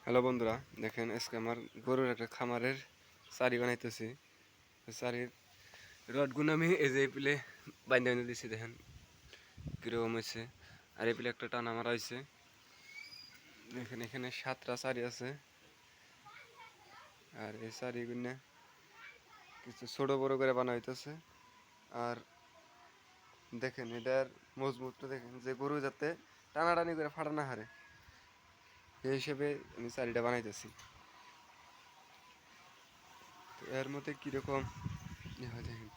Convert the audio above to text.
Hello বন্ধুরা, দেখেন আজকে আমার গরুর একটা খামারের চারি বানাইতেছি। চারির রডগুলো আমি এই যে পিলে বাইন্দা বাইন্দা দিছি, দেখেন কিরকম হয়েছে। আর এই পিলে একটা টানা মারা হয়েছে। দেখেন এখানে 7টা চারি আছে। আর এই চারিগুলো কিছু ছোট বড় করে বানা হইতেছে। আর দেখেন এটার মজবুতটা দেখেন, যে গরু যাতে টানাটানি করে ফাটা না হারে, এই হিসেবে আমি চারিটা বানাইতেছি। তো এর মধ্যে কিরকম হয় দেখেন।